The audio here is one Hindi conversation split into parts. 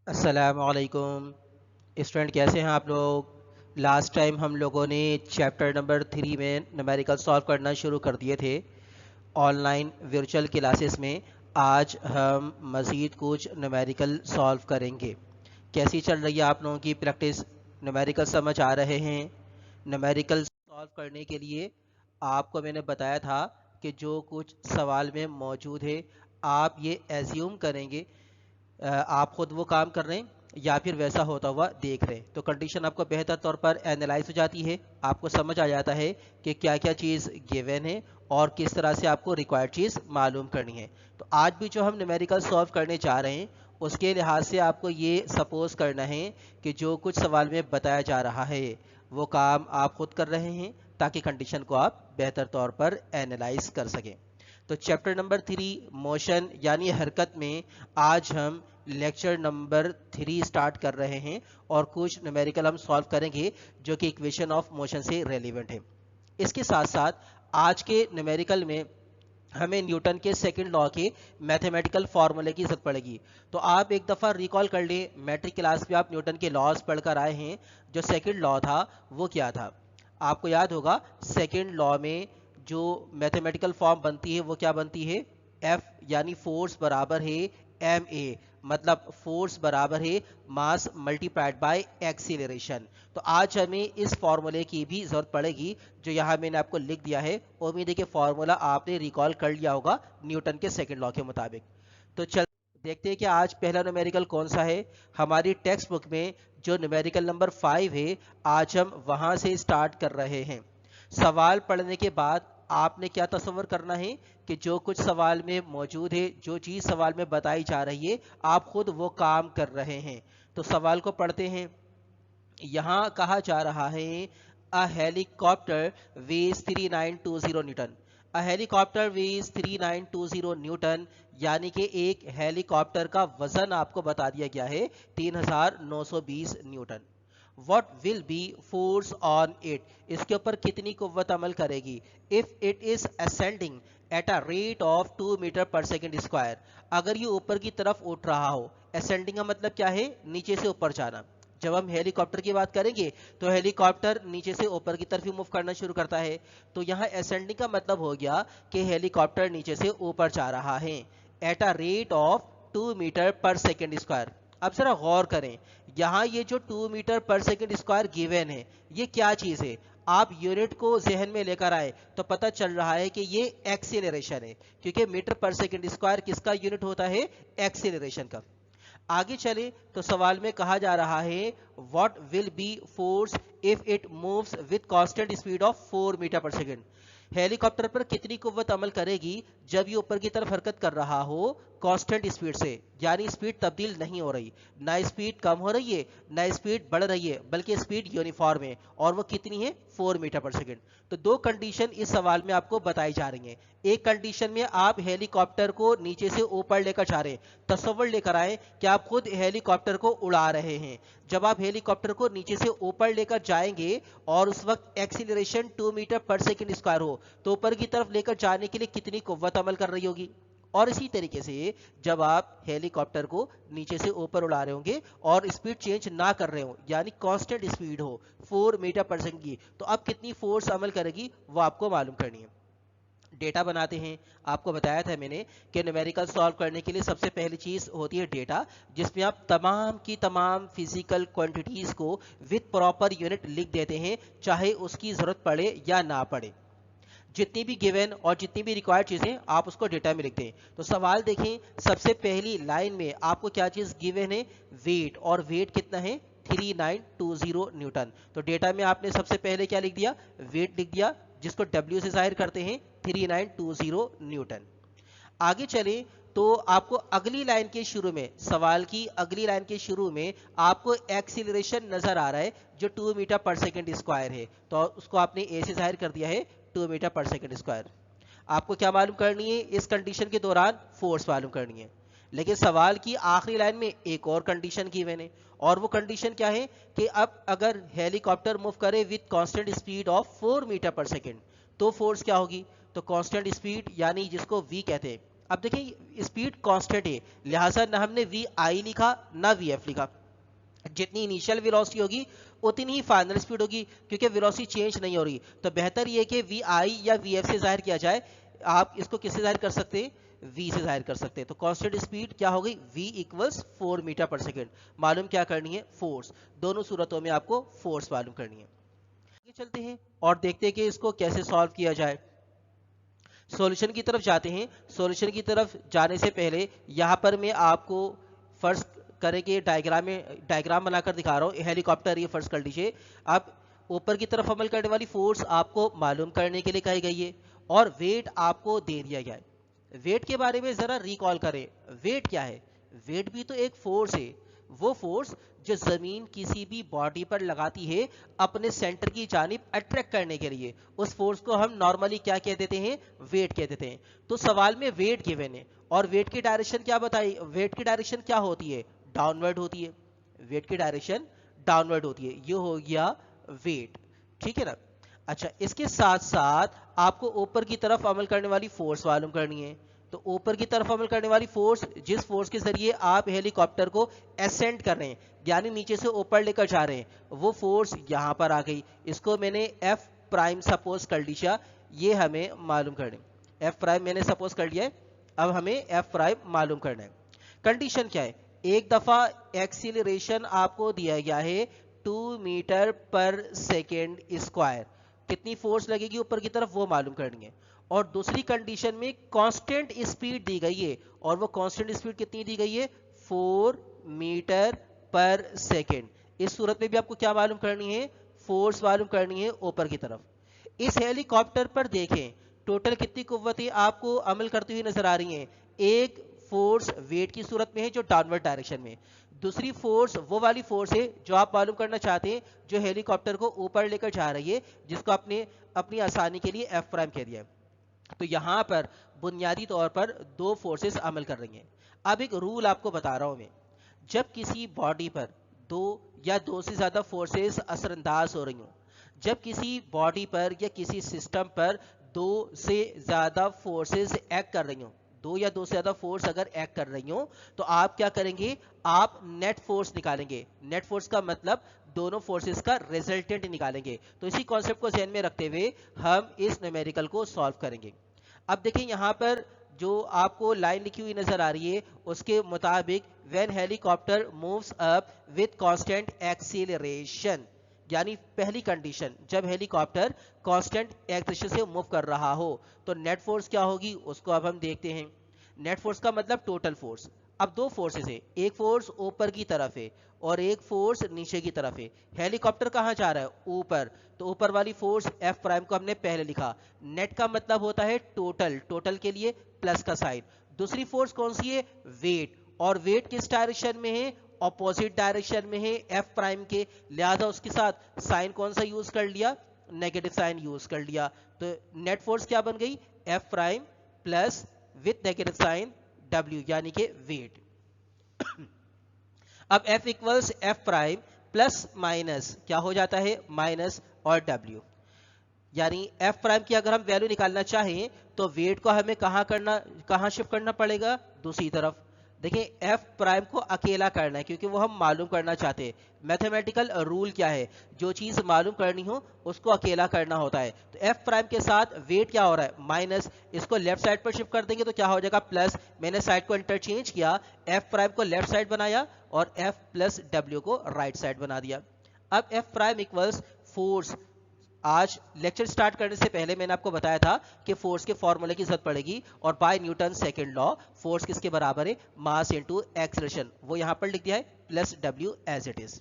अस्सलामुअलैकुम स्टूडेंट, कैसे हैं आप लोग। लास्ट टाइम हम लोगों ने चैप्टर नंबर 3 में न्यूमेरिकल सॉल्व करना शुरू कर दिए थे ऑनलाइन वर्चुअल क्लासेस में। आज हम मज़ीद कुछ न्यूमेरिकल सॉल्व करेंगे। कैसी चल रही है आप लोगों की प्रैक्टिस? न्यूमेरिकल समझ आ रहे हैं? न्यूमेरिकल सॉल्व करने के लिए आपको मैंने बताया था कि जो कुछ सवाल में मौजूद है आप ये एज्यूम करेंगे आप खुद वो काम कर रहे हैं या फिर वैसा होता हुआ देख रहे हैं, तो कंडीशन आपको बेहतर तौर पर एनालाइज हो जाती है। आपको समझ आ जाता है कि क्या क्या चीज़ गिवन है और किस तरह से आपको रिक्वायर्ड चीज़ मालूम करनी है। तो आज भी जो हम न्यूमेरिकल सॉल्व करने जा रहे हैं उसके लिहाज से आपको ये सपोज करना है कि जो कुछ सवाल में बताया जा रहा है वो काम आप खुद कर रहे हैं, ताकि कंडीशन को आप बेहतर तौर पर एनालाइज कर सकें। तो चैप्टर नंबर 3 मोशन यानी हरकत में आज हम लेक्चर नंबर 3 स्टार्ट कर रहे हैं और कुछ न्यूमेरिकल हम सॉल्व करेंगे जो कि इक्वेशन ऑफ मोशन से रेलिवेंट है। इसके साथ साथ आज के न्यूमेरिकल में हमें न्यूटन के सेकंड लॉ के मैथमेटिकल फार्मूले की जरूरत पड़ेगी। तो आप एक दफ़ा रिकॉल कर लें, मैट्रिक क्लास में आप न्यूटन के लॉज पढ़कर आए हैं। जो सेकंड लॉ था वो क्या था? आपको याद होगा सेकंड लॉ में जो मैथमेटिकल फॉर्म बनती है वो क्या बनती है? एफ यानी फोर्स बराबर है एम ए, मतलब फोर्स बराबर है मास मल्टीप्लाइड बाय एक्सीलरेशन। तो आज हमें इस फॉर्मूले की भी जरूरत पड़ेगी जो यहाँ मैंने आपको लिख दिया है। उम्मीद है कि फॉर्मूला आपने रिकॉल कर लिया होगा न्यूटन के सेकंड लॉ के मुताबिक। तो चल देखते हैं कि आज पहला न्यूमेरिकल कौन सा है। हमारी टेक्स्ट बुक में जो न्यूमेरिकल नंबर 5 है आज हम वहां से स्टार्ट कर रहे हैं। सवाल पढ़ने के बाद आपने क्या तस्वर करना है कि जो कुछ सवाल में मौजूद है, जो चीज़ सवाल में बताई जा रही है, आप खुद वो काम कर रहे हैं। तो सवाल को पढ़ते हैं। यहाँ कहा जा रहा है a helicopter weighs 3920 newton. A helicopter weighs 3920 newton, यानी कि एक हेलीकॉप्टर का वजन आपको बता दिया गया है 3920 newton. What will be force on it, इसके ऊपर कितनी कुव्वत अमल करेगी। If it is ascending at a rate of 2 metre per second square, अगर ये ऊपर की तरफ उठ रहा हो। असेंडिंग का मतलब क्या है? नीचे से ऊपर जाना। जब हम हेलीकॉप्टर की बात करेंगे तो हेलीकॉप्टर नीचे से ऊपर की तरफ ही मूव करना शुरू करता है। तो यहाँ असेंडिंग का मतलब हो गया कि हेलीकॉप्टर नीचे से ऊपर जा रहा है at a rate of 2 metre per second square. अब जरा गौर करें, यहाँ ये जो 2 metre per second square given है ये क्या चीज़ है? आप यूनिट को जहन में लेकर आए तो पता चल रहा है कि ये एक्सीलरेशन है, क्योंकि मीटर पर सेकेंड स्क्वायर किसका यूनिट होता है? एक्सीलरेशन का। आगे चले तो सवाल में कहा जा रहा है what will be force if it moves with constant speed of 4 metre per second. Helicopter पर कितनी कुव्वत अमल करेगी जब ये ऊपर की तरफ हरकत कर रहा हो कांस्टेंट स्पीड से, यानी स्पीड तब्दील नहीं हो रही, ना स्पीड कम हो रही है ना स्पीड बढ़ रही है, बल्कि स्पीड यूनिफॉर्म है। और वो कितनी है? 4 मीटर पर सेकेंड। तो दो कंडीशन इस सवाल में आपको बताई जा रही हैं। एक कंडीशन में आप हेलीकॉप्टर को नीचे से ऊपर लेकर जा रहे हैं। तस्वर लेकर आए कि आप खुद हेलीकॉप्टर को उड़ा रहे हैं। जब आप हेलीकॉप्टर को नीचे से ऊपर लेकर जाएंगे और उस वक्त acceleration 2 metre per second square हो, तो ऊपर की तरफ लेकर जाने के लिए कितनी कुव्वत अमल कर रही होगी। और इसी तरीके से जब आप हेलीकॉप्टर को नीचे से ऊपर उड़ा रहे होंगे और स्पीड चेंज ना कर रहे हो, यानी कांस्टेंट स्पीड हो 4 मीटर पर सेकेंड की, तो अब कितनी फोर्स अमल करेगी वो आपको मालूम करनी है। डेटा बनाते हैं। आपको बताया था मैंने कि न्यूमेरिकल सॉल्व करने के लिए सबसे पहली चीज़ होती है डेटा, जिसमें आप तमाम की तमाम फिजिकल क्वांटिटीज़ को विद प्रॉपर यूनिट लिख देते हैं, चाहे उसकी ज़रूरत पड़े या ना पड़े। जितनी भी गिवन और जितनी भी रिक्वायर्ड चीज़ें आप उसको डेटा में लिखते हैं। तो सवाल देखें, सबसे पहली लाइन में आपको क्या चीज़ गिवन है? वेट। और वेट कितना है? 3920 न्यूटन। तो डेटा में आपने सबसे पहले क्या लिख दिया? वेट लिख दिया, जिसको डब्ल्यू से जाहिर करते हैं 3920 न्यूटन। आगे चले तो आपको अगली लाइन के शुरू में, सवाल की अगली लाइन के शुरू में आपको एक्सीलरेशन नजर आ रहा है जो 2 मीटर पर सेकेंड स्क्वायर है, तो उसको आपने ए से जाहिर कर दिया है 2 मीटर पर सेकेंड स्क्वायर। आपको क्या मालूम करनी है? इस कंडीशन के दौरान फोर्स मालूम करनी है। लेकिन सवाल की आखिरी लाइन में एक और कंडीशन की मैंने, और वो कंडीशन क्या है कि अब अगर हेलीकॉप्टर मूव करे with constant speed of 4 metre per second तो फोर्स क्या होगी? तो कांस्टेंट स्पीड यानी जिसको वी कहते हैं, अब देखिए स्पीड कांस्टेंट है, लिहाजा ना हमने वी आई लिखा ना वी एफ लिखा। जितनी इनिशियल वेलोसिटी होगी उतनी ही फाइनल स्पीड होगी, क्योंकि वेलोसिटी चेंज नहीं हो रही। तो बेहतर ये कि वी आई या वी एफ से जाहिर किया जाए। आप इसको किससे जाहिर कर सकते हैं? v से जाहिर कर सकते हैं। तो कांस्टेंट स्पीड क्या हो गई? v equals 4 metre per second. मालूम क्या करनी है? फोर्स। दोनों सूरतों में आपको फोर्स मालूम करनी है। आगे चलते हैं और देखते हैं कि इसको कैसे सॉल्व किया जाए। सॉल्यूशन की तरफ जाते हैं। सॉल्यूशन की तरफ जाने से पहले यहाँ पर मैं आपको फर्स्ट करेंगे डायग्राम बनाकर दिखा रहा हूँ। हेलीकॉप्टर ये फर्स्ट कर लीजिए। अब ऊपर की तरफ अमल करने वाली फोर्स आपको मालूम करने के लिए कही गई है और वेट आपको दे दिया गया है। वेट के बारे में जरा रिकॉल करें। वेट क्या है? वेट भी तो एक फोर्स है। वो फोर्स जो जमीन किसी भी बॉडी पर लगाती है अपने सेंटर की जानिब अट्रैक्ट करने के लिए, उस फोर्स को हम नॉर्मली क्या कह देते हैं? वेट कह देते हैं। तो सवाल में वेट गिवन है और वेट की डायरेक्शन क्या बताई? वेट की डायरेक्शन क्या होती है? डाउनवर्ड होती है। वेट की डायरेक्शन डाउनवर्ड होती है। ये हो गया वेट, ठीक है ना। अच्छा, इसके साथ साथ आपको ऊपर की तरफ अमल करने वाली फोर्स मालूम करनी है। तो ऊपर की तरफ अमल करने वाली फोर्स, जिस फोर्स के जरिए आप हेलीकॉप्टर को एसेंड कर रहे हैं, यानी नीचे से ऊपर लेकर जा रहे हैं, वो फोर्स यहां पर आ गई। इसको मैंने एफ प्राइम सपोज कर लिया। ये हमें मालूम करना है। एफ प्राइम मैंने सपोज कर लिया है। अब हमें एफ प्राइम मालूम करना है। कंडीशन क्या है? एक दफा एक्सीलरेशन आपको दिया गया है 2 मीटर पर सेकेंड स्क्वायर। कितनी फोर्स लगेगी ऊपर की तरफ वो मालूम करनी है। और दूसरी कंडीशन में कांस्टेंट स्पीड दी गई है और वो कांस्टेंट स्पीड कितनी दी गई है? 4 मीटर पर सेकेंड। इस सूरत में भी आपको क्या मालूम करनी है? फोर्स मालूम करनी है ऊपर की तरफ। इस हेलीकॉप्टर पर देखें टोटल कितनी कुव्वतें आपको अमल करती हुई नजर आ रही हैं। एक फोर्स वेट की सूरत में है जो डाउनवर्ड डायरेक्शन में। दूसरी फोर्स वो वाली फोर्स है जो आप मालूम करना चाहते हैं, जो हेलीकॉप्टर को ऊपर लेकर जा रही है, जिसको आपने अपनी आसानी के लिए एफ प्राइम कह दिया है। तो यहां पर बुनियादी तौर पर दो फोर्सेस अमल कर रही हैं। अब एक रूल आपको बता रहा हूं मैं। जब किसी बॉडी पर दो या दो से ज्यादा फोर्सेस असरअंदाज हो रही हो, जब किसी बॉडी पर या किसी सिस्टम पर दो से ज्यादा फोर्सेस एक्ट कर रही हो, दो या दो से ज्यादा फोर्स अगर एक्ट कर रही हो, तो आप क्या करेंगे? आप नेट फोर्स निकालेंगे। नेट फोर्स का मतलब दोनों फोर्सेस का रिजल्टेंट निकालेंगे। तो इसी कॉन्सेप्ट को ध्यान में रखते हुए हम इस न्यूमेरिकल को सॉल्व करेंगे। अब देखिए यहां पर जो आपको लाइन लिखी हुई नजर आ रही है उसके मुताबिक when helicopter moves up with constant acceleration, यानी पहली कंडीशन जब हेलीकॉप्टर कांस्टेंट एक्सीलरेशन से मूव कर रहा हो तो नेट फोर्स क्या होगी उसको अब हम देखते हैं। नेट फोर्स का मतलब टोटल फोर्स। अब दो फोर्सेस है, एक फोर्स ऊपर की तरफ है और एक फोर्स नीचे की तरफ है। हेलीकॉप्टर कहां जा रहा है? ऊपर। तो ऊपर वाली फोर्स एफ प्राइम को हमने पहले लिखा। नेट का मतलब होता है टोटल, टोटल के लिए प्लस का साइन। दूसरी फोर्स कौन सी है? वेट। और वेट किस डायरेक्शन में है? ऑपोजिट डायरेक्शन में है एफ प्राइम के, लिहाजा उसके साथ साइन कौन सा यूज कर लिया? नेगेटिव साइन यूज कर लिया। तो नेट फोर्स क्या बन गई? F prime plus with negative sign W, यानी कि वेट। अब F equals F prime plus minus क्या हो जाता है? माइनस और W, यानी F प्राइम की अगर हम वैल्यू निकालना चाहें तो वेट को हमें कहां शिफ्ट करना पड़ेगा? दूसरी तरफ। देखिए F प्राइम को अकेला करना है क्योंकि वो हम मालूम करना चाहते हैं। मैथमेटिकल रूल क्या है? जो चीज मालूम करनी हो उसको अकेला करना होता है। तो F प्राइम के साथ वेट क्या हो रहा है? माइनस। इसको लेफ्ट साइड पर शिफ्ट कर देंगे तो क्या हो जाएगा? प्लस। मैंने साइड को इंटरचेंज किया, F प्राइम को लेफ्ट साइड बनाया और F प्लस W को राइट साइड बना दिया। अब F प्राइम इक्वल्स फोर्स। आज लेक्चर स्टार्ट करने से पहले मैंने आपको बताया था कि फोर्स के फॉर्मूले की जरूरत पड़ेगी और by Newton second law force किसके बराबर है? Mass into acceleration. वो यहां पर लिख दिया है plus W as it is.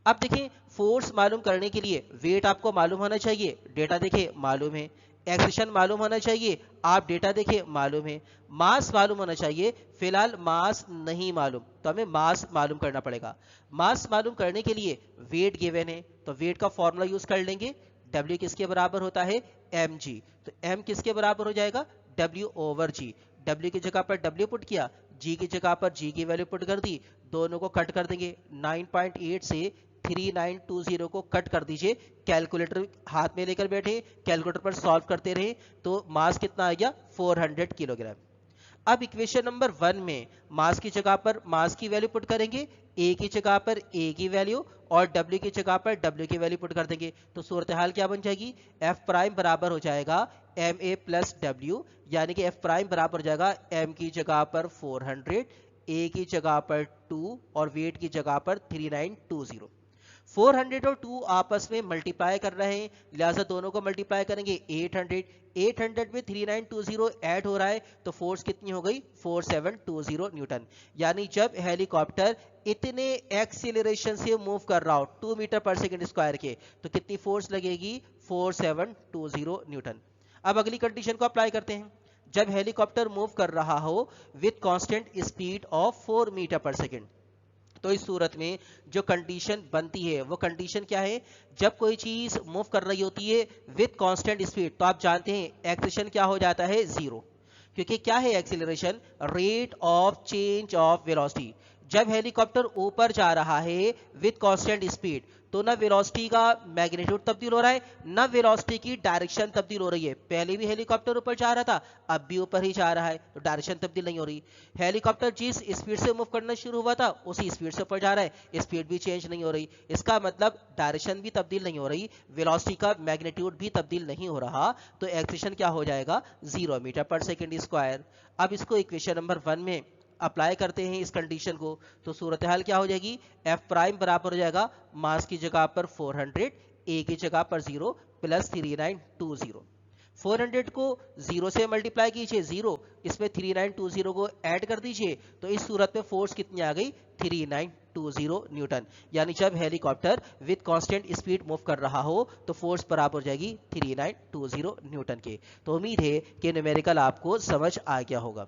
अब देखिए फोर्स मालूम करने के लिए वेट आपको मालूम होना चाहिए, डेटा देखिए मालूम है। एक्सीलरेशन मालूम होना चाहिए, आप डेटा देखिए मालूम है। मास मालूम होना चाहिए, फिलहाल मास नहीं मालूम, तो हमें मास मालूम करना पड़ेगा। मास मालूम करने के लिए वेट गिवन है तो वेट का फॉर्मूला यूज कर लेंगे। W किसके बराबर होता है? mg। तो m किसके बराबर हो जाएगा? W over g। W की जगह पर W पुट किया, G की जगह पर G की वैल्यू पुट कर दी। दोनों को कट कर देंगे। 9.8 से 3920 को कट कर दीजिए। कैलकुलेटर हाथ में लेकर बैठे, कैलकुलेटर पर सॉल्व करते रहे तो मास कितना आ गया? 400 किलोग्राम। अब इक्वेशन नंबर 1 में मास की जगह पर मास की वैल्यू पुट करेंगे, ए की जगह पर ए की वैल्यू और डब्ल्यू की जगह पर डब्ल्यू की वैल्यू पुट कर देंगे। तो सूरत हाल क्या बन जाएगी, एफ प्राइम बराबर हो जाएगा एम ए प्लस डब्ल्यू, यानी कि एफ प्राइम बराबर हो जाएगा एम की जगह पर 400, ए की जगह पर 2 और वेट की जगह पर 3920। 400 और 2 आपस में मल्टीप्लाई कर रहे हैं, लिहाजा दोनों को मल्टीप्लाई करेंगे 800 में 3920 ऐड हो रहा है, तो फोर्स कितनी हो गई 4720 न्यूटन। यानी जब हेलीकॉप्टर इतने एक्सीलरेशन से मूव कर रहा हो 2 मीटर पर सेकंड स्क्वायर के, तो कितनी फोर्स लगेगी 4720 न्यूटन। अब अगली कंडीशन को अप्लाई करते हैं। जब हेलीकॉप्टर मूव कर रहा हो with constant speed of 4 metre per second, तो इस सूरत में जो कंडीशन बनती है वो कंडीशन क्या है, जब कोई चीज मूव कर रही होती है विथ कांस्टेंट स्पीड, तो आप जानते हैं एक्सेलरेशन क्या हो जाता है जीरो, क्योंकि क्या है acceleration, rate of change of velocity. जब हेलीकॉप्टर ऊपर जा रहा है विथ कांस्टेंट स्पीड, तो ना वेलोसिटी का मैग्नीट्यूड तब्दील हो रहा है, ना वेलोसिटी की डायरेक्शन तब्दील हो रही है। पहले भी हेलीकॉप्टर ऊपर जा रहा था, अब भी ऊपर ही जा रहा है, तो डायरेक्शन तब्दील नहीं हो रही। हेलीकॉप्टर जिस स्पीड से मूव करना शुरू हुआ था उसी स्पीड से ऊपर जा रहा है, स्पीड भी चेंज नहीं हो रही। इसका मतलब डायरेक्शन भी तब्दील नहीं हो रही, वेलोसिटी का मैग्नीट्यूड भी तब्दील नहीं हो रहा, तो एक्सेलरेशन क्या हो जाएगा 0 मीटर पर सेकेंड स्क्वायर। अब इसको इक्वेशन नंबर 1 में अप्लाई करते हैं इस कंडीशन को, तो सूरत हाल क्या हो जाएगी, एफ प्राइम बराबर हो जाएगा मास की जगह पर 400, ए की जगह पर 0 प्लस 3920। 400 को 0 से मल्टीप्लाई कीजिए 0, इसमें 3920 को ऐड कर दीजिए, तो इस सूरत में फोर्स कितनी आ गई 3920 न्यूटन। यानी जब helicopter with constant speed move कर रहा हो तो फोर्स बराबर हो जाएगी 3920 न्यूटन के। तो उम्मीद है कि न्यूमेरिकल आपको समझ आ गया होगा।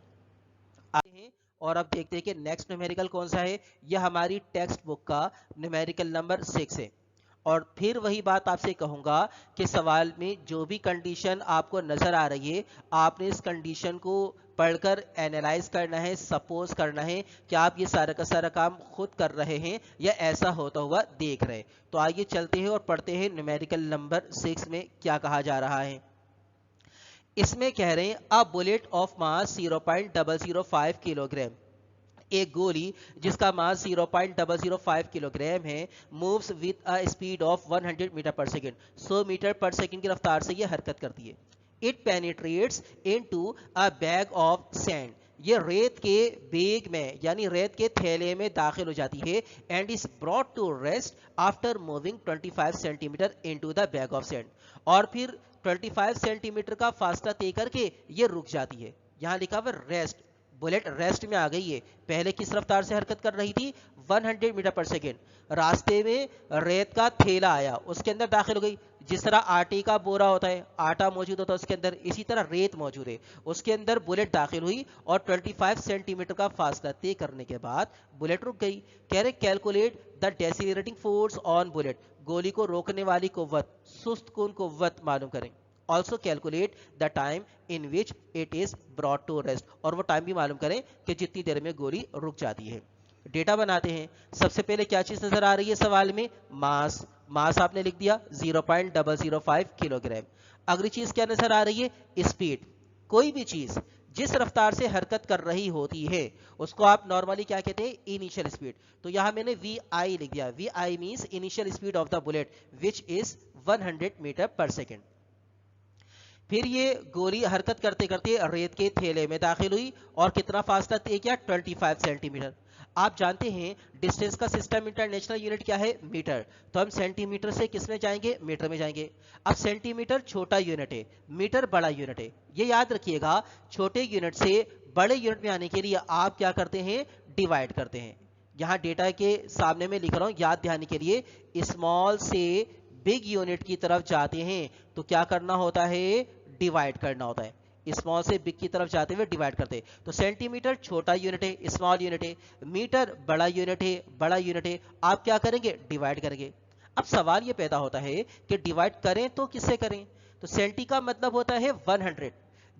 आते हैं और अब देखते हैं कि नेक्स्ट न्यूमेरिकल कौन सा है। यह हमारी टेक्स्ट बुक का न्यूमेरिकल नंबर 6 है। और फिर वही बात आपसे कहूंगा कि सवाल में जो भी कंडीशन आपको नजर आ रही है, आपने इस कंडीशन को पढ़कर एनालाइज करना है, सपोज करना है कि आप ये सारा का सारा काम खुद कर रहे हैं या ऐसा होता हुआ देख रहे हैं। तो आइए चलते हैं और पढ़ते हैं न्यूमेरिकल नंबर 6 में क्या कहा जा रहा है। इसमें कह रहे हैं a bullet of mass 0.005 kilogram, एक गोली जिसका मास 0.005 किलोग्राम है, moves with a speed of 100 metre per second, 100 metre per second की रफ्तार से यह हरकत करती है। It penetrates into a bag of sand, ये रेत के बैग में यानी रेत के थैले में दाखिल हो जाती है, and is brought to rest after moving 25 centimetre into the bag of sand, और फिर 25 सेंटीमीटर का फासला तय करके ये रुक जाती है। यहां लिखा हुआ रेस्ट, बुलेट रेस्ट में आ गई है। पहले किस रफ्तार से हरकत कर रही थी 100 मीटर पर सेकेंड, रास्ते में रेत का थैला आया उसके अंदर दाखिल हो गई। जिस तरह आटे का बोरा होता है, आटा मौजूद होता है उसके अंदर, इसी तरह रेत मौजूद है, उसके अंदर बुलेट दाखिल हुई और 25 सेंटीमीटर का फासला तय करने के बाद बुलेट रुक गई। कह रहे calculate the decelerating force on bullet, गोली को रोकने वाली कुव्वत, सुस्त कुन कुव्वत मालूम करें। Also calculate the time in which it is brought to rest, और वो टाइम भी मालूम करें कि जितनी देर में गोली रुक जाती है। डेटा बनाते हैं। सबसे पहले क्या चीज नजर आ रही है सवाल में, मास, मास आपने लिख दिया 0.005 किलोग्राम। अगली चीज क्या नजर आ रही है, स्पीड। कोई भी चीज जिस रफ्तार से हरकत कर रही होती है उसको आप नॉर्मली क्या कहते हैं, इनिशियल स्पीड। तो यहां मैंने वी आई लिख दिया, v i means initial speed of the bullet which is 100 metre per second. फिर ये गोली हरकत करते करते रेत के थैले में दाखिल हुई और कितना फासला तय किया 25 सेंटीमीटर। आप जानते हैं डिस्टेंस का सिस्टम इंटरनेशनल यूनिट क्या है, मीटर, तो हम सेंटीमीटर से किस में जाएंगे, मीटर में जाएंगे। अब सेंटीमीटर छोटा यूनिट है, मीटर बड़ा यूनिट है, ये याद रखिएगा। छोटे यूनिट से बड़े यूनिट में आने के लिए आप क्या करते हैं, डिवाइड करते हैं। यहाँ डेटा के सामने में लिख रहा हूं याद ध्यान के लिए, स्मॉल से बिग यूनिट की तरफ जाते हैं तो क्या करना होता है, डिवाइड करना होता है। स्मॉल से बिग की तरफ जाते हुए डिवाइड करते हैं। तो सेंटीमीटर छोटा यूनिट है, स्मॉल यूनिट है, मीटर बड़ा यूनिट है, बड़ा यूनिट है, आप क्या करेंगे, डिवाइड करेंगे। अब सवाल ये पैदा होता है कि डिवाइड करें तो किससे करें, तो सेंटी का मतलब होता है 100।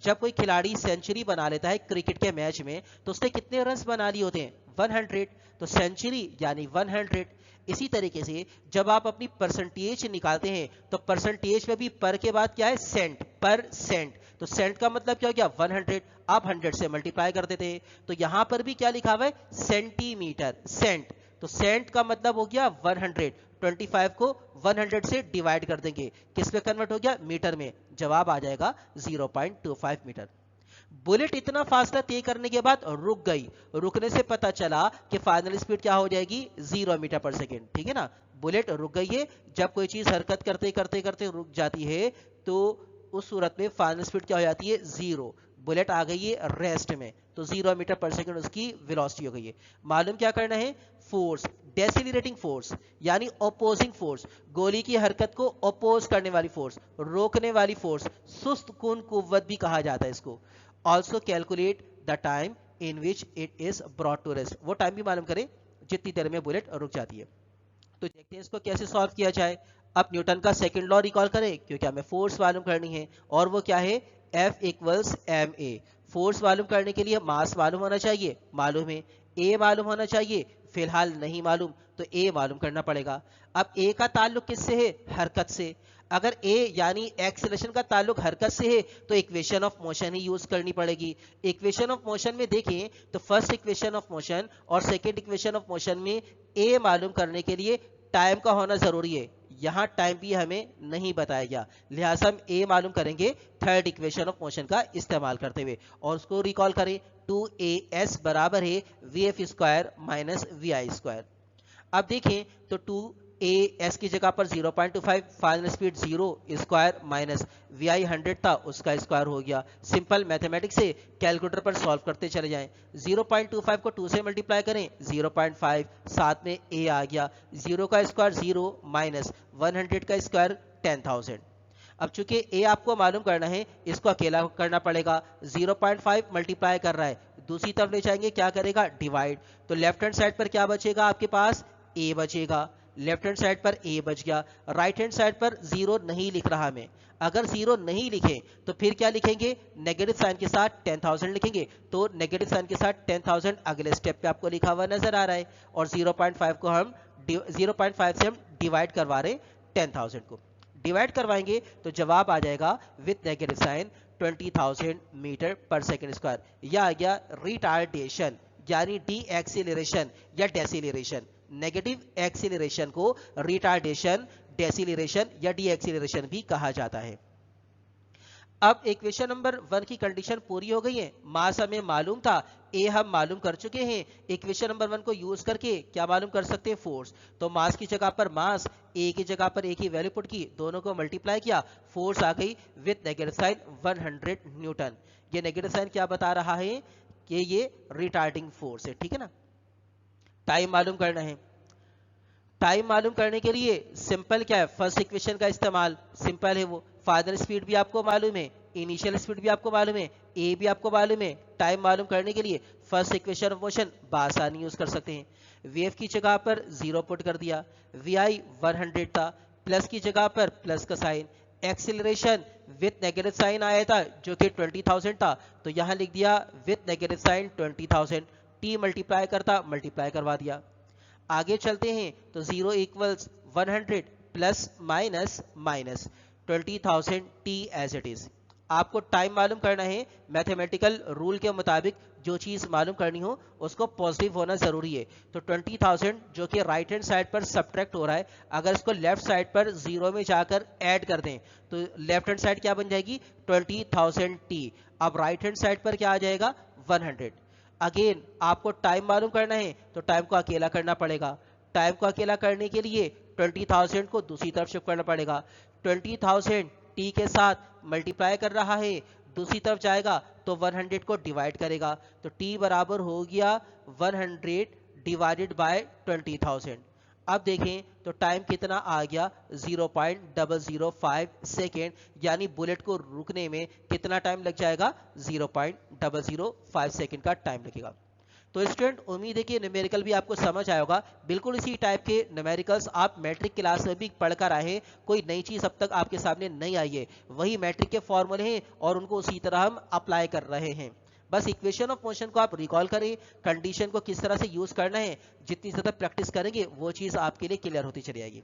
जब कोई खिलाड़ी सेंचुरी बना लेता है क्रिकेट के मैच में तो उसने कितने रन बना लिए होते हैं 100, तो सेंचुरी यानी 100। इसी तरीके से जब आप अपनी परसेंटेज निकालते हैं तो परसेंटेज में भी पर के बाद क्या है, सेंट, पर सेंट। तो सेंट का मतलब क्या हो गया, 100, आप 100 से मल्टीप्लाई कर देते हैं। तो यहां पर भी क्या लिखा हुआ है, सेंटीमीटर, सेंट। तो सेंट का मतलब हो गया 100, 25 को 100 से डिवाइड कर देंगे, किस में कन्वर्ट हो गया, मीटर में। जवाब आ जाएगा 0.25 मीटर। बुलेट इतना फासला तय करने के बाद रुक गई, रुकने से पता चला कि फाइनल स्पीड क्या हो जाएगी, 0 मीटर पर सेकेंड। ठीक है ना, बुलेट रुक गई है। जब कोई चीज हरकत करते करते करते रुक जाती है तो उस सूरत में फाइनल स्पीड क्या हो जाती है, 0। बुलेट आ गई है रेस्ट में, तो 0 मीटर पर सेकेंड उसकी वेलोसिटी हो गई है। मालूम क्या करना है, फोर्स, डेसिलरेटिंग फोर्स यानी अपोजिंग फोर्स, गोली की हरकत को अपोज करने वाली फोर्स, रोकने वाली फोर्स, सुस्त कुन कुव्वत भी कहा जाता है इसको। Also calculate the time in which it is brought to rest, वो टाइम भी मालूम करें जितनी देर में बुलेट रुक जाती है। तो देखते हैं इसको कैसे सॉल्व किया जाए। अब न्यूटन का सेकंड लॉ रिकॉल करें, क्योंकि हमें फोर्स मालूम करनी है, और वो क्या है, F equals m a. Force मालूम करने के लिए मास मालूम होना चाहिए, मालूम है। ए मालूम होना चाहिए, फिलहाल नहीं मालूम, तो ए मालूम करना पड़ेगा। अब ए का ताल्लुक किससे है, हरकत से। अगर ए यानी एक्सीलरेशन का ताल्लुक हरकत से है तो equation of motion he use करनी पड़ेगी। इक्वेशन ऑफ मोशन में देखें तो फर्स्ट इक्वेशन ऑफ मोशन और सेकेंड इक्वेशन ऑफ मोशन में ए मालूम करने के लिए टाइम का होना जरूरी है। यहां टाइम भी हमें नहीं बताया गया, लिहाजा हम ए मालूम करेंगे थर्ड इक्वेशन ऑफ मोशन का इस्तेमाल करते हुए, और उसको रिकॉल करें, 2as बराबर है vf square minus vi square. अब देखें तो 2as की जगह पर 0.25, final speed 0 square minus vi 100 था, उसका स्क्वायर हो गया। सिंपल मैथमेटिक्स से कैलकुलेटर पर सॉल्व करते चले जाएं। 0.25 को 2 से मल्टीप्लाई करें, 0.5, साथ में a आ गया, 0 का स्क्वायर 0 माइनस 100 का स्क्वायर 10,000। अब चूंकि a आपको मालूम करना है, इसको अकेला करना पड़ेगा। 0.5 मल्टीप्लाई कर रहा है, दूसरी तरफ ले जाएंगे, क्या करेगा, डिवाइड। तो लेफ्ट हैंड साइड पर क्या बचेगा आपके पास, a बचेगा। लेफ्ट हैंड साइड पर a बच गया, राइट हैंड साइड पर 0 नहीं लिख रहा मैं। अगर 0 नहीं लिखें तो फिर क्या लिखेंगे, नेगेटिव साइन के साथ 10,000 लिखेंगे। तो नेगेटिव साइन के साथ 10,000 अगले स्टेप पे आपको लिखा हुआ नजर आ रहा है, और 0.5 को हम 0.5 से हम डिवाइड करवा रहे 10,000 को। डिवाइड करवाएंगे तो जवाब आ जाएगा with negative sign 20,000 metre per second square. यह आ गया रिटार्डेशन यानी डी एक्सीलरेशन या डेसिलरेशन। नेगेटिव एक्सीलरेशन को रिटार्डेशन, डेसिलरेशन या डी एक्सीलरेशन भी कहा जाता है। अब इक्वेशन नंबर 1 की कंडीशन पूरी हो गई है, मास हमें मालूम था, ए हम मालूम कर चुके हैं। इक्वेशन नंबर 1 को यूज करके क्या मालूम कर सकते हैं, फोर्स। तो मास की जगह पर मास, ए की जगह पर ए की वैल्यू पुट की, दोनों को मल्टीप्लाई किया, फोर्स आ गई विथ नेगेटिव साइन 100 न्यूटन। ये नेगेटिव साइन क्या बता रहा है कि ये रिटार्डिंग फोर्स है। ठीक है ना। टाइम मालूम करना है, टाइम मालूम करने के लिए सिंपल क्या है, फर्स्ट इक्वेशन का इस्तेमाल, सिंपल है वो। फाइनल स्पीड भी आपको मालूम है, इनिशियल स्पीड भी आपको मालूम है, ए भी आपको मालूम है। टाइम मालूम करने के लिए फर्स्ट इक्वेशन ऑफ मोशन बासानी यूज कर सकते हैं। वीएफ की जगह पर 0 पुट कर दिया, वीआई 100 था, प्लस की जगह पर प्लस का sine, acceleration with negative sign आया था जो कि 20,000 था, तो यहां लिख दिया with negative sign 20,000। T multiply करता, मल्टीप्लाई करवा दिया। आगे चलते हैं तो 0 equals 100 plus minus minus 20,000 t as it is. आपको टाइम मालूम करना है, मैथमेटिकल रूल के मुताबिक जो चीज मालूम करनी हो उसको पॉजिटिव होना जरूरी है। तो 20,000 जो कि राइट हैंड साइड पर सब्ट्रैक्ट हो रहा है, अगर इसको लेफ्ट साइड पर 0 में जाकर ऐड कर दें तो लेफ्ट हैंड साइड क्या बन जाएगी, 20,000 टी। अब राइट हैंड साइड पर क्या आ जाएगा, 100। अगेन आपको टाइम मालूम करना है तो टाइम को अकेला करना पड़ेगा। टाइम को अकेला करने के लिए 20,000 को दूसरी तरफ शिफ्ट करना पड़ेगा। 20,000 टी के साथ मल्टीप्लाई कर रहा है, दूसरी तरफ जाएगा तो 100 को डिवाइड करेगा, तो टी बराबर हो गया 100 डिवाइडेड बाय 20,000। अब देखें तो टाइम कितना आ गया, 0.005 सेकेंड, यानी बुलेट को रुकने में कितना टाइम लग जाएगा, 0.005 सेकेंड का टाइम लगेगा। तो स्टूडेंट उम्मीद है कि न्यूमेरिकल भी आपको समझ आया होगा। बिल्कुल इसी टाइप के न्यूमेरिकल्स आप मैट्रिक क्लास में भी पढ़कर आए हैं, कोई नई चीज अब तक आपके सामने नहीं आई है, वही मैट्रिक के फॉर्मूले हैं और उनको उसी तरह हम अप्लाई कर रहे हैं। बस इक्वेशन ऑफ मोशन को आप रिकॉल करें, कंडीशन को किस तरह से यूज करना है, जितनी ज्यादा प्रैक्टिस करेंगे वो चीज आपके लिए क्लियर होती चली जाएगी।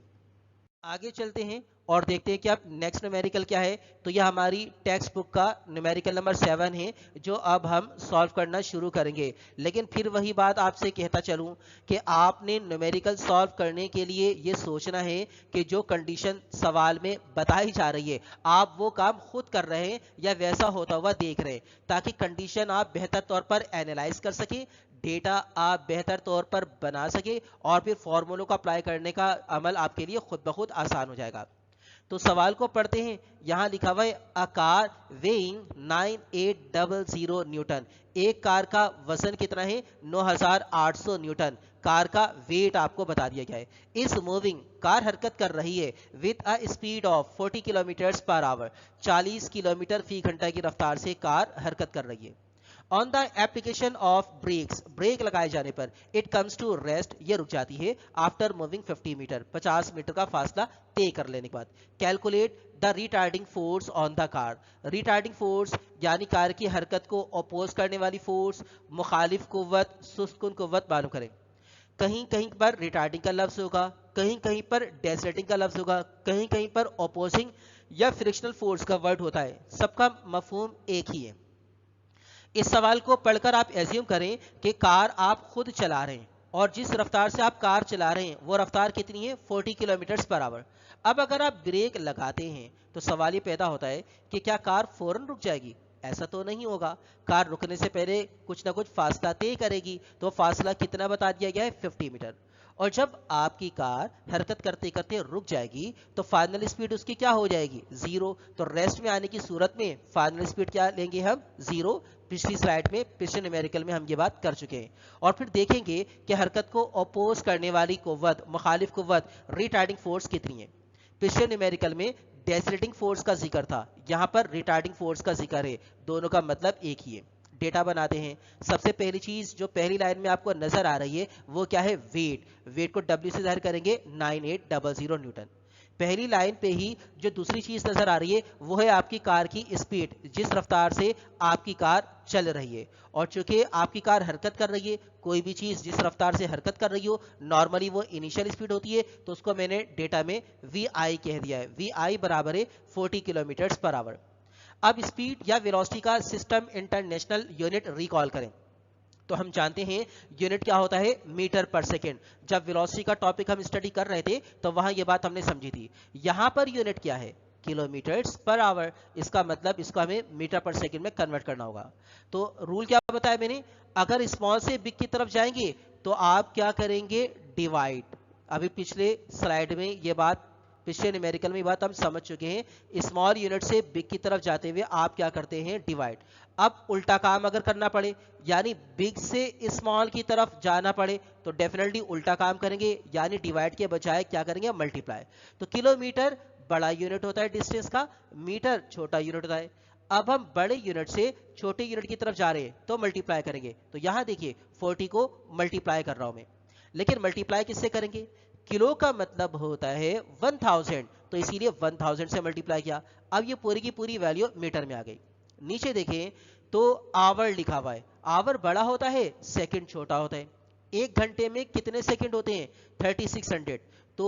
आगे चलते हैं और देखते हैं कि अब नेक्स्ट न्यूमेरिकल क्या है। तो यह हमारी टेक्स्ट बुक का न्यूमेरिकल नंबर 7 है, जो अब हम सॉल्व करना शुरू करेंगे। लेकिन फिर वही बात आपसे कहता चलूं कि आपने न्यूमेरिकल सॉल्व करने के लिए ये सोचना है कि जो कंडीशन सवाल में बताई जा रही है आप वो काम खुद कर रहे हैं या वैसा होता हुआ देख रहे हैं, ताकि कंडीशन आप बेहतर तौर पर एनालाइज कर सकें, डेटा आप बेहतर तौर पर बना सके और फिर फॉर्मूलों को अप्लाई करने का अमल आपके लिए खुद ब खुद आसान हो जाएगा। तो सवाल को पढ़ते हैं। यहां लिखा हुआ है अ कार वेइंग 9800 न्यूटन। एक कार का वजन कितना है? 9800 न्यूटन। कार का वेट आपको बता दिया गया है। इस मूविंग, कार हरकत कर रही है with a speed of 40 kilometre per hour. 40 kilometre फी घंटा की रफ्तार से कार हरकत कर रही है। On the application of brakes, brake लगाए जाने पर इट कम्स टू रेस्ट, ये रुक जाती है आफ्टर मूविंग 50 मीटर, 50 मीटर का फासला तय कर लेने के बाद। Calculate the retarding force on the car. Retarding force यानी कार की हरकत को अपोज करने वाली फोर्स, मुखालिफ कुव्वत, सुस्तकुन कुव्वत मालूम करें। कहीं कहीं पर रिटार्डिंग का लफ्ज होगा, कहीं कहीं पर डेसलेटिंग का लफ्ज होगा, कहीं कहीं पर अपोजिंग या फ्रिक्शनल फोर्स का वर्ड होता है। सबका मफहूम एक ही है। इस सवाल को पढ़कर आप एज्यूम करें कि कार आप खुद चला रहे हैं और जिस रफ्तार से आप कार चला रहे हैं वो रफ्तार कितनी है? 40 किलोमीटर पर आवर। अब अगर आप ब्रेक लगाते हैं तो सवाल ये पैदा होता है कि क्या कार फौरन रुक जाएगी? ऐसा तो नहीं होगा। कार रुकने से पहले कुछ ना कुछ फासला तय करेगी। तो फासला कितना बता दिया गया है? 50 मीटर। और जब आपकी कार हरकत करते करते रुक जाएगी तो फाइनल स्पीड उसकी क्या हो जाएगी? जीरो। तो रेस्ट में आने की सूरत में फाइनल स्पीड क्या लेंगे हम? जीरो। पिछली स्लाइड में, पिछले न्यूमेरिकल में हम ये बात कर चुके हैं। और फिर देखेंगे कि हरकत को अपोज करने वाली कुव्वत, मुखालिफ कुव्वत, रिटार्डिंग फोर्स कितनी है। पिछले न्यूमेरिकल में डेसलेटिंग फोर्स का जिक्र था, यहाँ पर रिटार्डिंग फोर्स का जिक्र है। दोनों का मतलब एक ही है। डेटा बनाते हैं। सबसे पहली चीज जो पहली लाइन में आपको नजर आ रही है वो क्या है? वेट। वेट को W से जाहिर करेंगे 9800 न्यूटन। पहली लाइन पे ही जो दूसरी चीज नजर आ रही है वो है आपकी कार की स्पीड, जिस रफ्तार से आपकी कार चल रही है। और चूंकि आपकी कार हरकत कर रही है, कोई भी चीज जिस रफ्तार से हरकत कर रही हो नॉर्मली वो इनिशियल स्पीड होती है, तो उसको मैंने डेटा में VI कह दिया है। VI बराबर है 40 किलोमीटर पर आवर। अब स्पीड या वेलोसिटी का सिस्टम इंटरनेशनल यूनिट रिकॉल करें तो हम जानते हैं यूनिट क्या होता है? Metre per second. जब वेलोसिटी का टॉपिक हम स्टडी कर रहे थे तो वहां यह बात हमने समझी थी। यहां पर यूनिट क्या है? Kilometres per hour. इसका मतलब इसको हमें मीटर पर सेकेंड में कन्वर्ट करना होगा। तो रूल क्या बताया मैंने? अगर स्मॉल से बिग की तरफ जाएंगे तो आप क्या करेंगे? डिवाइड। अभी पिछले स्लाइड में ये बात, पिछले न्यूमेरिकल में ये बात हम समझ चुके हैं। स्मॉल यूनिट से बिग की तरफ जाते हुए आप क्या करते हैं? डिवाइड। अब उल्टा काम अगर करना पड़े, यानी बिग से स्मॉल की तरफ जाना पड़े, तो डेफिनेटली उल्टा काम करेंगे, यानी डिवाइड के बजाय क्या करेंगे? मल्टीप्लाई। तो किलोमीटर बड़ा यूनिट होता है डिस्टेंस का, मीटर छोटा यूनिट होता है। अब हम बड़े यूनिट से छोटे यूनिट की तरफ जा रहे हैं तो मल्टीप्लाई करेंगे। तो यहां देखिए 40 को मल्टीप्लाई कर रहा हूं मैं, लेकिन मल्टीप्लाई किससे करेंगे? किलो का मतलब होता है 1000, तो इसीलिए 1000 से मल्टीप्लाई किया। अब ये पूरी की पूरी वैल्यू मीटर में आ गई। नीचे देखें तो आवर लिखा हुआ है। आवर बड़ा होता है, सेकंड छोटा होता है। एक घंटे में कितने सेकंड होते हैं? 3600। तो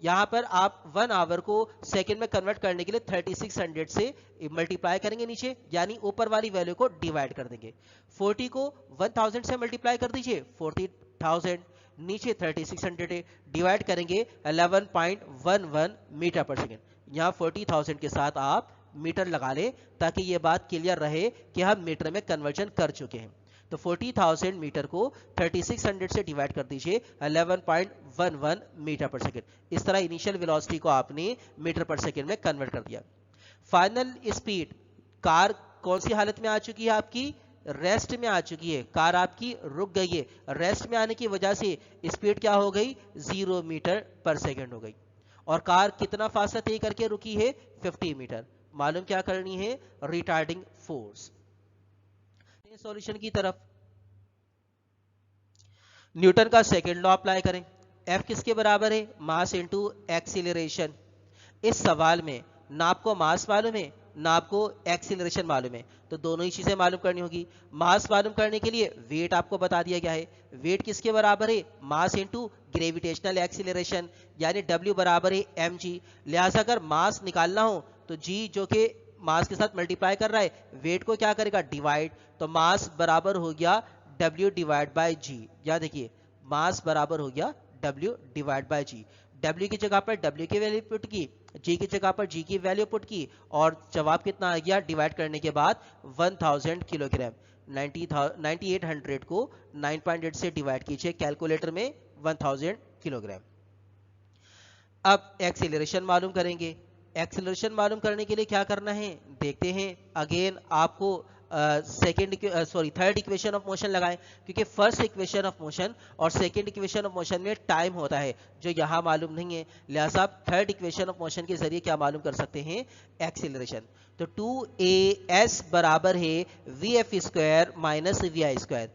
यहां पर आप 1 आवर को सेकंड में कन्वर्ट करने के लिए 3600 से मल्टीप्लाई करेंगे नीचे, यानी ऊपर वाली वैल्यू को डिवाइड कर देंगे। 40 को 1000 से मल्टीप्लाई कर दीजिए, 40,000। नीचे 3600 है, डिवाइड करेंगे 11.11 मीटर पर सेकेंड। यहाँ 40,000 के साथ आप मीटर लगा लें ताकि ये बात क्लियर रहे कि हम मीटर में कन्वर्जन कर चुके हैं। तो 40,000 मीटर को 3600 से डिवाइड कर दीजिए, 11.11 मीटर पर सेकेंड। इस तरह इनिशियल वेलोसिटी को आपने मीटर पर सेकेंड में कन्वर्ट कर दिया। फाइनल स्पीड, कार कौन सी हालत में आ चुकी है? आपकी रेस्ट में आ चुकी है। कार आपकी रुक गई है। रेस्ट में आने की वजह से स्पीड क्या हो गई? 0 मीटर पर सेकेंड हो गई। और कार कितना फासला तय करके रुकी है? 50 मीटर। मालूम क्या करनी है? Retarding force. सॉल्यूशन की तरफ न्यूटन का सेकेंड लॉ अप्लाई करें। F किसके बराबर है? Mass into acceleration. इस सवाल में ना आपको मास मालूम है ना आपको एक्सीलरेशन मालूम है, तो दोनों ही चीज़ें मालूम करनी होगी। मास मालूम करने के लिए वेट आपको बता दिया गया है। वेट किसके बराबर है? मास इंटू ग्रेविटेशनल एक्सीलरेशन, यानी W बराबर है mg। लिहाजा अगर मास निकालना हो तो g जो कि मास के साथ मल्टीप्लाई कर रहा है, वेट को क्या करेगा? डिवाइड। तो मास बराबर हो गया W डिवाइड बाई जी। या देखिए मास बराबर हो गया W divide by g. W की जगह पर W की वैल्यू पुट की, G की जगह पर G की वैल्यू पुट की, और जवाब कितना आ गया? डिवाइड करने के बाद 1000 किलोग्राम। 9800 को 9.8 से डिवाइड कीजिए कैलकुलेटर में 1000 किलोग्राम। अब एक्सीलरेशन मालूम करेंगे। एक्सीलरेशन मालूम करने के लिए क्या करना है देखते हैं। अगेन आपको थर्ड इक्वेशन ऑफ मोशन लगाएं, क्योंकि फर्स्ट इक्वेशन ऑफ मोशन और सेकंड इक्वेशन ऑफ मोशन में टाइम होता है जो यहाँ मालूम नहीं है। लिहाजा आप थर्ड इक्वेशन ऑफ मोशन के जरिए क्या मालूम कर सकते हैं? एक्सीलरेशन। तो 2as बराबर है vf square minus vi square.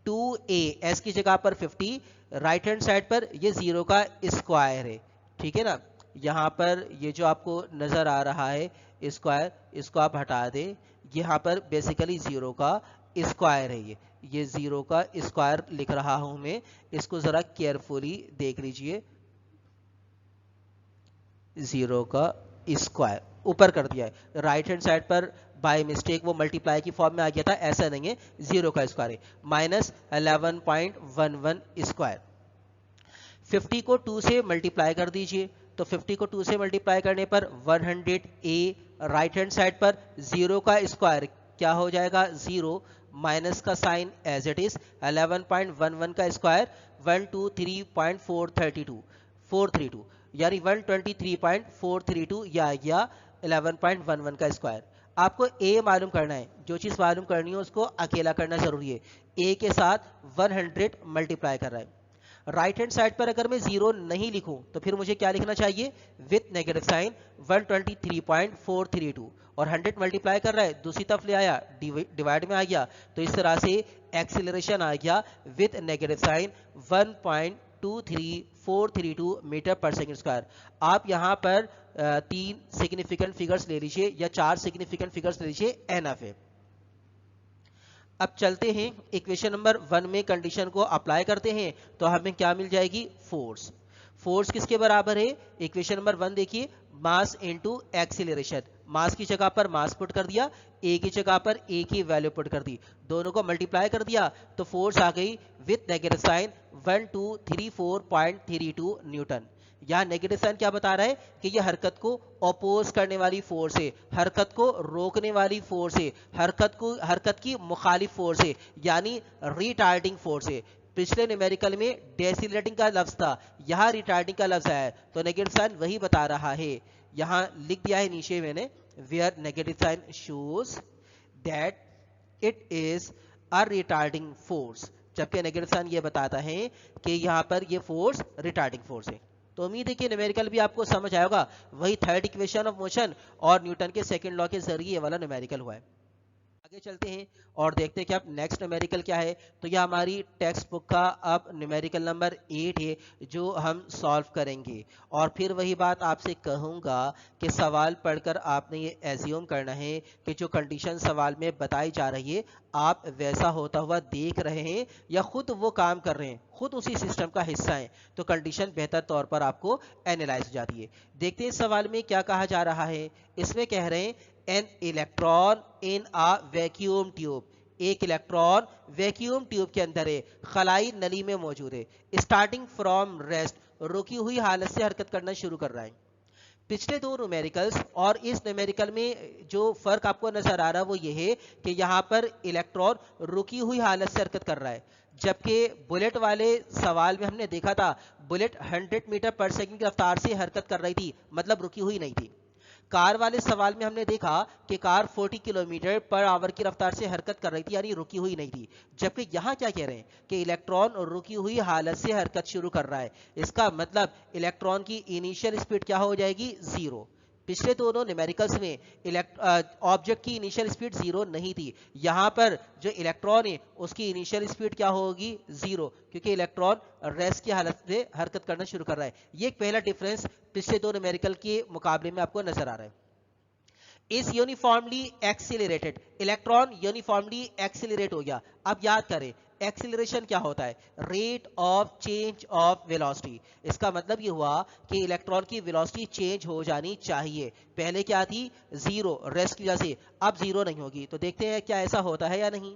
2as की जगह पर 50, राइट हैंड साइड पर ये 0 का स्क्वायर है, ठीक है ना। यहाँ पर ये जो आपको नजर आ रहा है स्क्वायर, इसको आप हटा दें। यहाँ पर बेसिकली 0 का स्क्वायर है, ये 0 का स्क्वायर लिख रहा हूं मैं, इसको जरा केयरफुली देख लीजिए। 0 का स्क्वायर ऊपर कर दिया है, राइट हैंड साइड पर बाय मिस्टेक वो मल्टीप्लाई की फॉर्म में आ गया था, ऐसा नहीं है। 0 का स्क्वायर है माइनस 11.11 स्क्वायर। 50 को 2 से मल्टीप्लाई कर दीजिए, तो 50 को 2 से मल्टीप्लाई करने पर 100a, राइट हैंड साइड पर 0 का स्क्वायर क्या हो जाएगा? 0, माइनस का साइन एज इट इज, 11.11 का स्क्वायर 123.432 यानी 123.432, या आ गया 11.11 का स्क्वायर। आपको a मालूम करना है, जो चीज़ मालूम करनी है उसको अकेला करना जरूरी है। a के साथ 100 मल्टीप्लाई कर रहा है। राइट हैंड साइड पर अगर मैं 0 नहीं लिखूं तो फिर मुझे क्या लिखना चाहिए? विथ नेगेटिव साइन 123.432, और 100 मल्टीप्लाई कर रहा है, दूसरी तरफ ले आया, डिवाइड में आ गया, तो इस तरह से एक्सीलरेशन आ गया with negative sign 1.23432 metre per second square. आप यहाँ पर 3 सिग्निफिकेंट फिगर्स ले लीजिए या 4 सिग्निफिकेंट फिगर्स ले लीजिए, एनफ है। अब चलते हैं इक्वेशन नंबर 1 में कंडीशन को अप्लाई करते हैं, तो हमें क्या मिल जाएगी? फोर्स। फोर्स किसके बराबर है? इक्वेशन नंबर 1 देखिए, मास इनटू एक्सीलरेशन। मास की जगह पर मास पुट कर दिया, ए की जगह पर ए की वैल्यू पुट कर दी, दोनों को मल्टीप्लाई कर दिया, तो फोर्स आ गई विथ नेगेटिव साइन 1234.32 न्यूटन। यहाँ नेगेटिव साइन क्या बता रहा है? कि यह हरकत को अपोज करने वाली फोर्स है, हरकत को रोकने वाली फोर्स है, हरकत की मुखालिफ फोर्स है, यानी रिटार्डिंग फोर्स है। पिछले न्यूमेरिकल में डेसिलेटिंग का लफ्ज था, यहाँ रिटार्डिंग का लफ्ज आया है, तो नेगेटिव साइन वही बता रहा है। यहाँ लिख दिया है नीचे मैंने, where negative sign shows that it is a retarding force, जबकि नेगेटिव साइन ये बताता है कि यहाँ पर ये फोर्स रिटार्डिंग फोर्स है। तो उम्मीद है कि न्यूमेरिकल भी आपको समझ आएगा। वही थर्ड इक्वेशन ऑफ मोशन और न्यूटन के सेकंड लॉ के जरिए ये वाला न्यूमेरिकल हुआ है। आगे चलते हैं और देखते हैं कि अब नेक्स्ट न्यूमेरिकल क्या है। तो यह हमारी टेक्स्ट बुक का अब न्यूमेरिकल नंबर 8 है जो हम सॉल्व करेंगे। और फिर वही बात आपसे कहूँगा कि सवाल पढ़कर आपने ये एज्यूम करना है कि जो कंडीशन सवाल में बताई जा रही है आप वैसा होता हुआ देख रहे हैं या खुद वो काम कर रहे हैं, खुद उसी सिस्टम का हिस्सा है, तो कंडीशन बेहतर तौर पर आपको एनालाइज हो जाती है। देखते हैं इस सवाल में क्या कहा जा रहा है। इसमें कह रहे हैं an electron in a vacuum tube, एक इलेक्ट्रॉन वैक्यूम ट्यूब के अंदर है, खलाई नली में मौजूद है, स्टार्टिंग फ्रॉम रेस्ट, रुकी हुई हालत से हरकत करना शुरू कर रहा है। पिछले दो न्यूमेरिकल्स और इस न्यूमेरिकल में जो फर्क आपको नजर आ रहा है वो ये है कि यहाँ पर इलेक्ट्रॉन रुकी हुई हालत से हरकत कर रहा है, जबकि बुलेट वाले सवाल में हमने देखा था बुलेट 100 मीटर पर सेकंड की रफ्तार से हरकत कर रही थी, मतलब रुकी हुई नहीं थी। कार वाले सवाल में हमने देखा कि कार 40 किलोमीटर पर आवर की रफ्तार से हरकत कर रही थी, यानी रुकी हुई नहीं थी। जबकि यहाँ क्या कह रहे हैं कि इलेक्ट्रॉन रुकी हुई हालत से हरकत शुरू कर रहा है, इसका मतलब इलेक्ट्रॉन की इनिशियल स्पीड क्या हो जाएगी? 0। पिछले दोनों न्यूमेरिकल्स में ऑब्जेक्ट की इनिशियल स्पीड 0 नहीं थी, यहाँ पर जो इलेक्ट्रॉन है उसकी इनिशियल स्पीड क्या होगी? 0, क्योंकि इलेक्ट्रॉन रेस्ट की हालत से हरकत करना शुरू कर रहा है। ये एक पहला डिफरेंस पिछले दो न्यूमेरिकल के मुकाबले में आपको नजर आ रहा है। Is uniformly accelerated, electron uniformly accelerate हो गया। अब याद करें एक्सिलरेशन क्या होता है, rate of change of velocity. इसका मतलब ये हुआ कि इलेक्ट्रॉन की वेलोसिटी चेंज हो जानी चाहिए। पहले क्या थी, जीरो, रेस्ट की वजह से अब जीरो नहीं होगी। तो देखते हैं क्या ऐसा होता है या नहीं।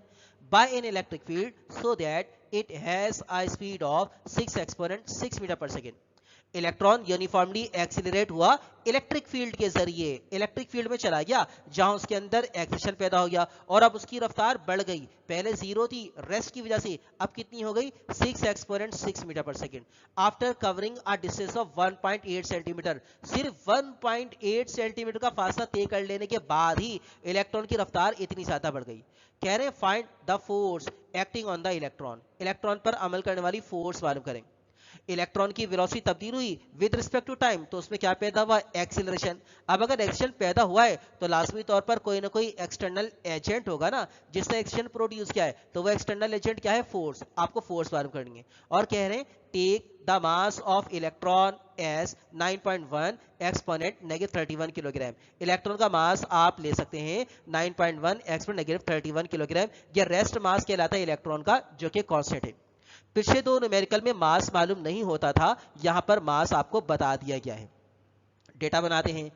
By an electric field so that it has a speed of 6 exponent 6 metre per second. Electron uniformly accelerate हुआ इलेक्ट्रिक फील्ड के जरिए, इलेक्ट्रिक फील्ड में चला गया जहां उसके अंदर एक्सेशन पैदा हो गया और अब उसकी रफ्तार बढ़ गई। पहले जीरो थी, रेस्ट की वजह से अब कितनी हो गई, 6 exponent 6 metre per second. After covering a distance of 1.8 centimetre, सिर्फ 1.8 सेंटीमीटर का फासला तय कर लेने के बाद ही इलेक्ट्रॉन की रफ्तार इतनी ज्यादा बढ़ गई। कह रहे find the force acting on the electron, electron पर अमल करने वाली फोर्स मालूम करें। इलेक्ट्रॉन की वेलोसिटी तब्दील हुई विद रिस्पेक्ट टू टाइम, तो उसमें क्या पैदा हुआ, एक्सीलरेशन। अब अगर एक्सीलरेशन पैदा हुआ है तो लाजमी तौर पर कोई ना कोई एक्सटर्नल एजेंट होगा ना जिसने एक्सीलरेशन प्रोड्यूस किया है, तो वो एक्सटर्नल एजेंट क्या है, फोर्स। आपको फोर्स मालूम करनी है और कह रहे हैं take the mass of electron as 9.1 exponent -31 kilogram. Electron का मास आप ले सकते हैं 9.1 एक्सपोनेंट -31 किलोग्राम। यह रेस्ट मास कहलाता है इलेक्ट्रॉन का, जो कि कांस्टेंट है। पिछले दो न्यूमेरिकल में मास मालूम नहीं होता था, यहां पर मास आपको बता दिया गया है। डेटा बनाते हैं।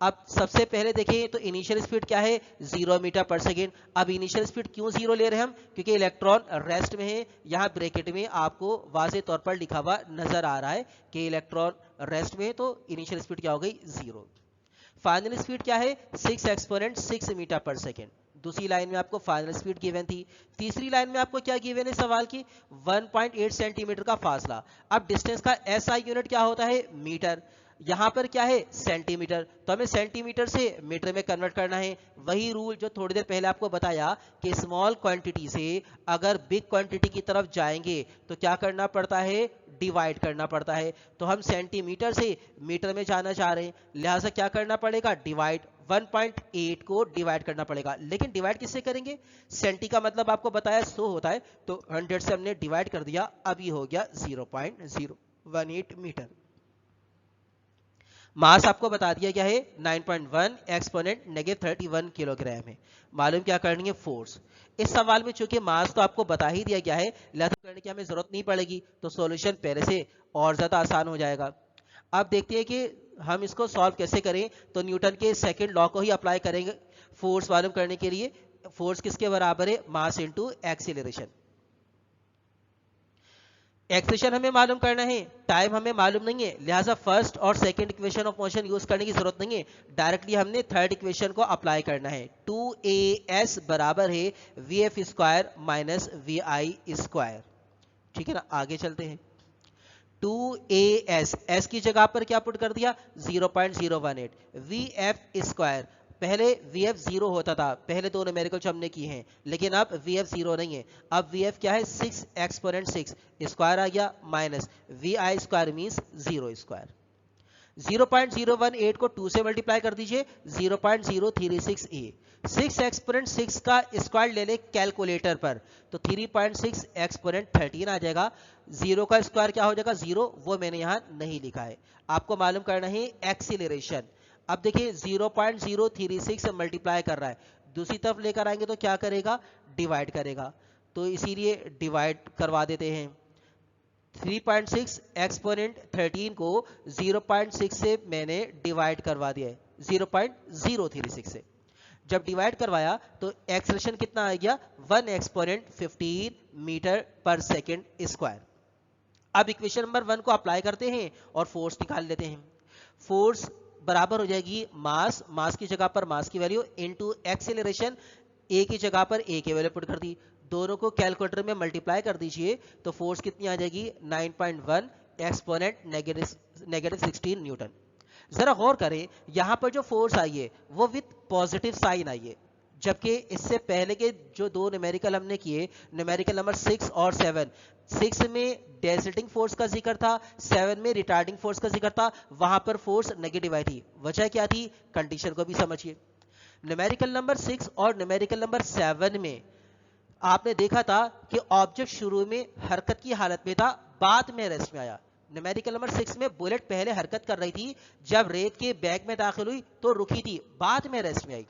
अब सबसे पहले देखें तो इनिशियल स्पीड क्या है, 0 मीटर पर सेकेंड। अब इनिशियल स्पीड क्यों जीरो ले रहे हैं हम, क्योंकि इलेक्ट्रॉन रेस्ट में है। यहां ब्रैकेट में आपको वाज़ेह तौर पर लिखा हुआ नजर आ रहा है कि इलेक्ट्रॉन रेस्ट में है, तो इनिशियल स्पीड क्या हो गई, 0। फाइनल स्पीड क्या है, 6 एक्सपोनेंट 6 मीटर पर सेकेंड। दूसरी लाइन में आपको फाइनल स्पीड गिवन थी। तीसरी लाइन में आपको क्या गिवन है सवाल की, 1.8 सेंटीमीटर का फासला। अब डिस्टेंस का एसआई यूनिट क्या होता है, मीटर। यहां पर क्या है, सेंटीमीटर, तो हमें सेंटीमीटर से मीटर में कन्वर्ट करना है। वही रूल जो थोड़ी देर पहले आपको बताया कि स्मॉल क्वांटिटी से अगर बिग क्वांटिटी की तरफ जाएंगे तो क्या करना पड़ता है, डिवाइड करना पड़ता है। तो हम सेंटीमीटर से मीटर में जाना चाह रहे हैं, लिहाजा क्या करना पड़ेगा, डिवाइड। 1.8 को डिवाइड करना पड़ेगा, लेकिन डिवाइड किससे करेंगे, सेंटी का मतलब आपको बताया 100 होता है, तो 100 से हमने डिवाइड कर दिया। अब ये हो गया 0.018 मीटर। मास आपको बता दिया गया है 9.1 एक्सपोनेंट -31 किलोग्राम है। मालूम क्या करनी है, फोर्स। इस सवाल में चूंकि मास तो आपको बता ही दिया गया है, लिहाजा करने की हमें जरूरत नहीं पड़ेगी, तो सॉल्यूशन पहले से और ज्यादा आसान हो जाएगा। अब देखते हैं कि हम इसको सॉल्व कैसे करें। तो न्यूटन के सेकंड लॉ को ही अप्लाई करेंगे फोर्स मालूम करने के लिए। फोर्स किसके बराबर है, मास इनटू एक्सीलरेशन। एक्सेलेरेशन हमें मालूम करना है, टाइम हमें मालूम नहीं है, लिहाजा फर्स्ट और second equation of motion use करने की जरूरत नहीं है। डायरेक्टली हमने थर्ड इक्वेशन को अप्लाई करना है। 2as बराबर है vf square minus vi square. ठीक है ना, आगे चलते हैं। 2as, s की जगह पर क्या पुट कर दिया, 0.018। vf स्क्वायर, पहले vf 0 होता था, पहले दो न्यूमेरिकल जो हमने की हैं, लेकिन अब vf 0 नहीं है। अब vf क्या है, 6 एक्सपोनेंट 6 स्क्वायर आ गया minus vi square means 0 square. 0.018 को 2 से मल्टीप्लाई कर दीजिए, 0.036a। 6 एक्सपोनेंट 6 का स्क्वायर ले ले कैलकुलेटर पर, तो 3.6 एक्सपोनेंट 13 आ जाएगा। 0 का स्क्वायर क्या हो जाएगा, 0, वो मैंने यहां नहीं लिखा है। आपको मालूम करना है एक्सीलरेशन। अब देखिए 0.036 से मल्टीप्लाई कर रहा है, दूसरी तरफ लेकर आएंगे तो क्या करेगा, डिवाइड करेगा, तो इसीलिए डिवाइड करवा देते हैं। 3.6 एक्सपोनेंट 13 को 0.6 से मैंने डिवाइड करवा दिया है, 0.036 से। जब डिवाइड करवाया तो एक्सेलरेशन कितना आ गया, 1 exponent 15 metre per second square. अब इक्वेशन नंबर 1 को अप्लाई करते हैं और फोर्स निकाल लेते हैं। फोर्स बराबर हो जाएगी मास, मास की जगह पर मास की वैल्यू इनटू एक्सेलरेशन, ए की जगह पर ए की वैल्यू पुट कर दी, दोनों को कैलकुलेटर में मल्टीप्लाई कर दीजिए तो फोर्स कितनी आ जाएगी, 9.1 एक्सपोनेंट -16 न्यूटन। जरा गौर करें, यहां पर जो फोर्स आई है वो विद पॉजिटिव साइन आई है, जबकि इससे पहले के जो दो न्यूमेरिकल हमने किए, न्यूमेरिकल नंबर 6 और 7, 6 में डेसिल्टिंग फोर्स का जिक्र था, 7 में रिटार्डिंग फोर्स का जिक्र था, वहां पर फोर्स नेगेटिव आई थी। वजह क्या थी, कंडीशन को भी समझिए। न्यूमेरिकल नंबर 6 और न्यूमेरिकल नंबर 7 में आपने देखा था कि ऑब्जेक्ट शुरू में हरकत की हालत में था, बाद में रेस्ट में आया। न्यूमेरिकल नंबर 6 में बुलेट पहले हरकत कर रही थी, जब रेत के बैग में दाखिल हुई तो रुकी थी, बाद में रेस्ट में आई।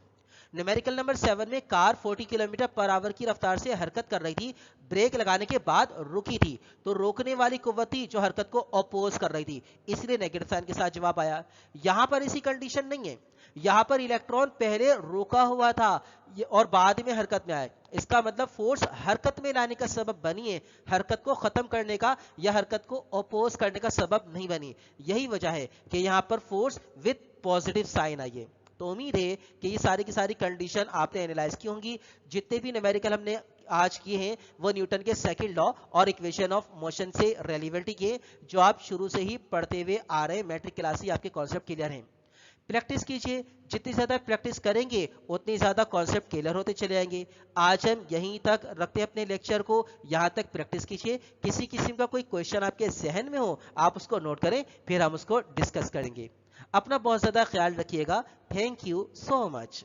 न्यूमेरिकल नंबर 7 में कार 40 किलोमीटर पर आवर की रफ्तार से हरकत कर रही थी, ब्रेक लगाने के बाद रुकी थी, तो रोकने वाली कुव्वत थी जो हरकत को अपोज कर रही थी, इसलिए नेगेटिव साइन के साथ जवाब आया। यहां पर ऐसी कंडीशन नहीं है, यहां पर इलेक्ट्रॉन पहले रुका हुआ था और बाद में हरकत में आया। इसका मतलब फोर्स हरकत में लाने का सबब बनी है, हरकत को खत्म करने का या हरकत को अपोज करने का सबब नहीं बनी। यही वजह है कि यहां पर फोर्स विद पॉजिटिव साइन आई है। तो उम्मीद है कि ये सारी की सारी कंडीशन आपने एनालाइज की होंगी। जितने भी न्यूमेरिकल हमने आज किए हैं वो न्यूटन के सेकंड लॉ और इक्वेशन ऑफ मोशन से रेलिवेंट किए, जो आप शुरू से ही पढ़ते हुए आ रहे हैं। मैट्रिक क्लास ही आपके कॉन्सेप्ट क्लियर हैं। प्रैक्टिस कीजिए, जितनी ज्यादा प्रैक्टिस करेंगे उतनी ज्यादा कॉन्सेप्ट क्लियर होते चले जाएंगे। आज हम यहीं तक रखते हैं अपने लेक्चर को, यहां तक प्रैक्टिस कीजिए। किसी किस्म का कोई क्वेश्चन आपके जहन में हो आप उसको नोट करें, फिर हम उसको डिस्कस करेंगे। अपना बहुत ज्यादा ख्याल रखिएगा। Thank you so much.